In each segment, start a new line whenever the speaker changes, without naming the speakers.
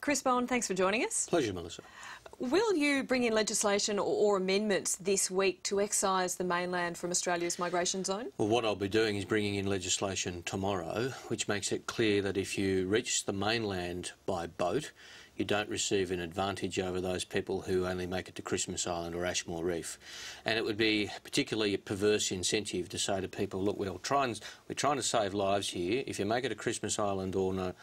Chris Bowen, thanks for joining us.
Pleasure, Melissa.
Will you bring in legislation or amendments this week to excise the mainland from Australia's migration zone?
Well, what I'll be doing is bringing in legislation tomorrow which makes it clear that if you reach the mainland by boat, you don't receive an advantage over those people who only make it to Christmas Island or Ashmore Reef. And it would be particularly a perverse incentive to say to people, look, we're trying to save lives here. If you make it to Christmas Island or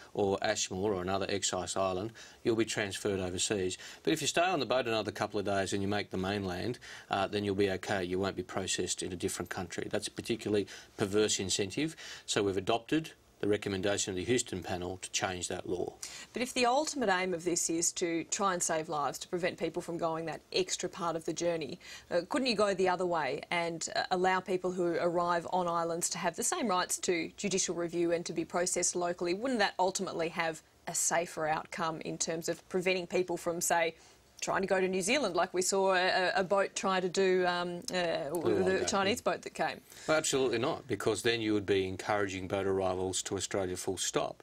Ashmore or another excise island, you'll be transferred overseas. But if you stay on the boat another couple of days and you make the mainland, then you'll be okay. You won't be processed in a different country. That's a particularly perverse incentive. So we've adopted the recommendation of the Houston panel to change that law.
But if the ultimate aim of this is to try and save lives, to prevent people from going that extra part of the journey, couldn't you go the other way and allow people who arrive on islands to have the same rights to judicial review and to be processed locally? Wouldn't that ultimately have a safer outcome in terms of preventing people from, say, trying to go to New Zealand, like we saw a boat try to do, the Chinese boat that came?
Well, absolutely not, because then you would be encouraging boat arrivals to Australia full stop.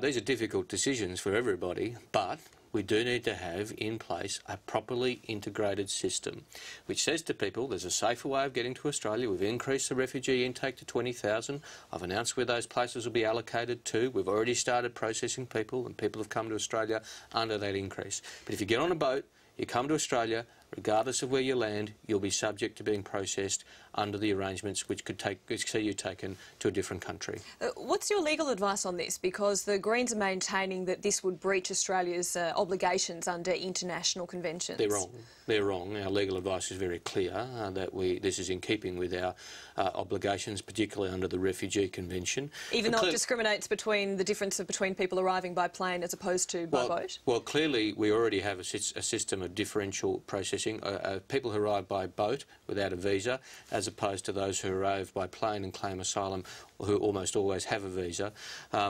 These are difficult decisions for everybody, but we do need to have in place a properly integrated system which says to people there's a safer way of getting to Australia. We've increased the refugee intake to 20,000. I've announced where those places will be allocated to. We've already started processing people, and people have come to Australia under that increase. But if you get on a boat, you come to Australia, regardless of where you land, you'll be subject to being processed under the arrangements which could see you taken to a different country.
What's your legal advice on this? Because the Greens are maintaining that this would breach Australia's obligations under international conventions.
They're wrong. They're wrong. Our legal advice is very clear that this is in keeping with our obligations, particularly under the Refugee Convention.
Even though it discriminates between the difference between people arriving by plane as opposed to by boat?
Well, clearly we already have a system of differential processing. People who arrive by boat without a visa, as opposed to those who arrive by plane and claim asylum, who almost always have a visa.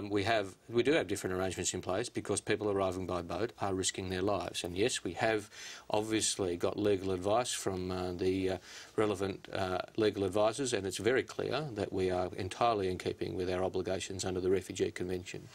We do have different arrangements in place because people arriving by boat are risking their lives. And yes, we have obviously got legal advice from the relevant legal advisors, and it's very clear that we are entirely in keeping with our obligations under the Refugee Convention.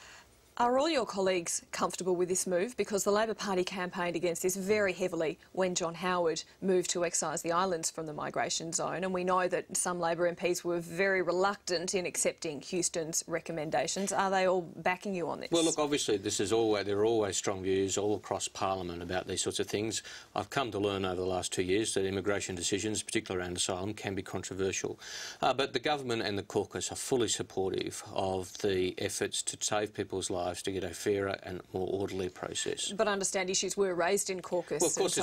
Are all your colleagues comfortable with this move? Because the Labor Party campaigned against this very heavily when John Howard moved to excise the islands from the migration zone, and we know that some Labor MPs were very reluctant in accepting Houston's recommendations. Are they all backing you on this?
Well, look, obviously there are always strong views all across Parliament about these sorts of things. I've come to learn over the last 2 years that immigration decisions, particularly around asylum, can be controversial. But the government and the caucus are fully supportive of the efforts to save people's lives, to get a fairer and more orderly process.
But I understand issues were raised in caucus.
Well, of course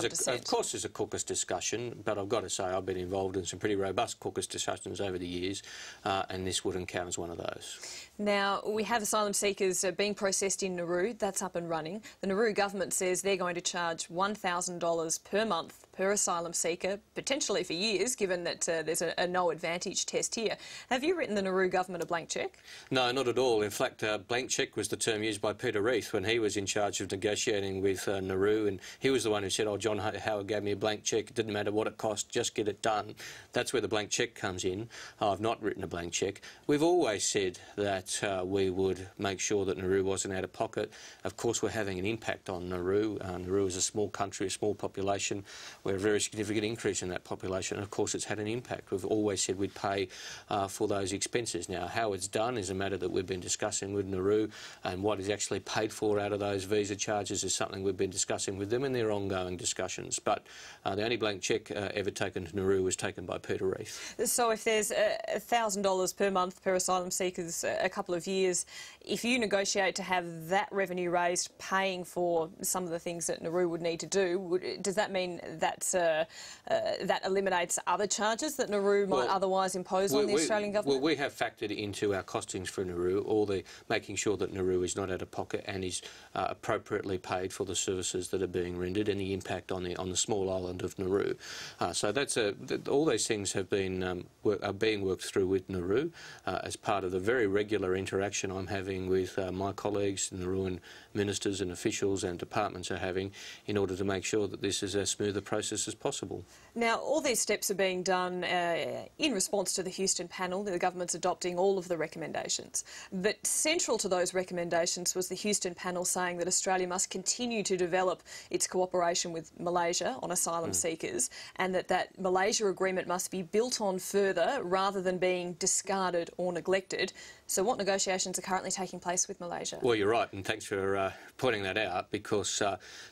there's a caucus discussion, but I've got to say I've been involved in some pretty robust caucus discussions over the years, and this wouldn't count as one of those.
Now, we have asylum seekers being processed in Nauru. That's up and running. The Nauru government says they're going to charge $1,000 per month per asylum seeker, potentially for years, given that there's a no advantage test here. Have you written the Nauru government a blank cheque?
No, not at all. In fact, blank cheque was the term used by Peter Reith when he was in charge of negotiating with Nauru, and he was the one who said, oh, John Howard gave me a blank cheque, it didn't matter what it cost, just get it done. That's where the blank cheque comes in. I've not written a blank cheque. We've always said that we would make sure that Nauru wasn't out of pocket. Of course, we're having an impact on Nauru. Nauru is a small country, a small population. We're a very significant increase in that population, and of course it's had an impact. We've always said we'd pay for those expenses. Now, how it's done is a matter that we've been discussing with Nauru, and what is actually paid for out of those visa charges is something we've been discussing with them, and they're ongoing discussions. But the only blank cheque ever taken to Nauru was taken by Peter Reith.
So if there's $1,000 per month per asylum seekers a couple of years, if you negotiate to have that revenue raised paying for some of the things that Nauru would need to do, does that mean that's, that eliminates other charges that Nauru might otherwise impose on the Australian government?
Well, we have factored into our costings for Nauru all the making sure that Nauru is not out of pocket and is appropriately paid for the services that are being rendered and the impact on the small island of Nauru. So that's all these things have been are being worked through with Nauru as part of the very regular interaction I'm having with my colleagues, Nauruan ministers and officials and departments are having, in order to make sure that this is as smooth a process as possible.
Now, all these steps are being done in response to the Houston panel. The government's adopting all of the recommendations. But central to those recommendations negotiations was the Houston panel saying that Australia must continue to develop its cooperation with Malaysia on asylum seekers, and that Malaysia agreement must be built on further rather than being discarded or neglected. So what negotiations are currently taking place with Malaysia?
Well, you're right, and thanks for pointing that out, because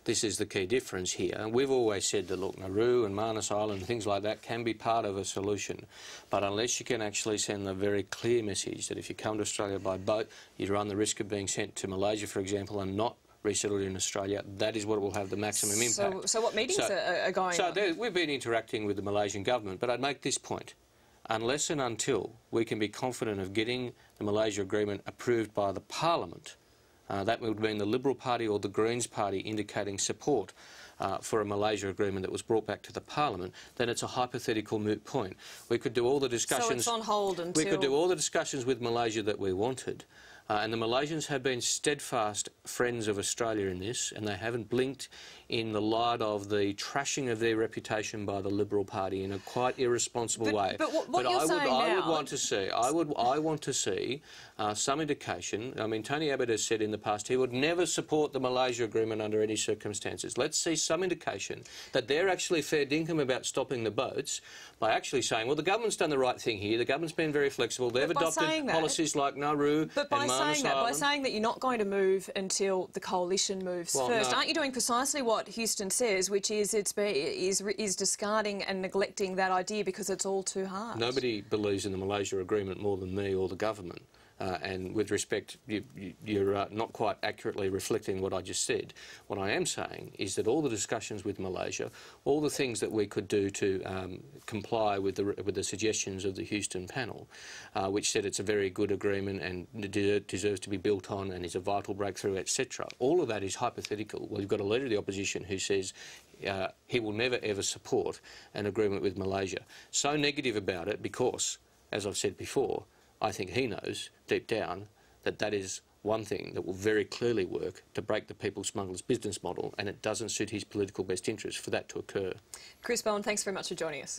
this is the key difference here. We've always said that, look, Nauru and Manus Island and things like that can be part of a solution, but unless you can actually send the very clear message that if you come to Australia by boat, you run the risk of being sent to Malaysia, for example, and not resettled in Australia, that is what will have the maximum impact.
So what meetings are going on?
So we've been interacting with the Malaysian government, but I'd make this point. Unless and until we can be confident of getting the Malaysia agreement approved by the Parliament, that would mean the Liberal Party or the Greens Party indicating support for a Malaysia agreement that was brought back to the Parliament, then it's a hypothetical moot point. We could do all the discussions...
So it's on hold until...
We could do all the discussions with Malaysia that we wanted, and the Malaysians have been steadfast friends of Australia in this, and they haven't blinked in the light of the trashing of their reputation by the Liberal Party in a quite irresponsible way.
But what you're saying now...
I want to see some indication. I mean, Tony Abbott has said in the past he would never support the Malaysia agreement under any circumstances. Let's see some indication that they're actually fair dinkum about stopping the boats by actually saying, well, the government's done the right thing here, the government's been very flexible, they've adopted policies like Nauru and Manus Island.
By saying that you're not going to move until the coalition moves first, aren't you doing precisely what Houston says, which is is discarding and neglecting that idea because it's all too hard?
Nobody believes in the Malaysia agreement more than me or the government. And with respect, you're not quite accurately reflecting what I just said. What I am saying is that all the discussions with Malaysia, all the things that we could do to comply with the suggestions of the Houston panel, which said it's a very good agreement and deserves to be built on and is a vital breakthrough, etc. All of that is hypothetical. Well, you've got a leader of the opposition who says he will never ever support an agreement with Malaysia. So negative about it because, as I've said before, I think he knows deep down that that is one thing that will very clearly work to break the people smugglers' business model, and it doesn't suit his political best interest for that to occur.
Chris Bowen, thanks very much for joining us.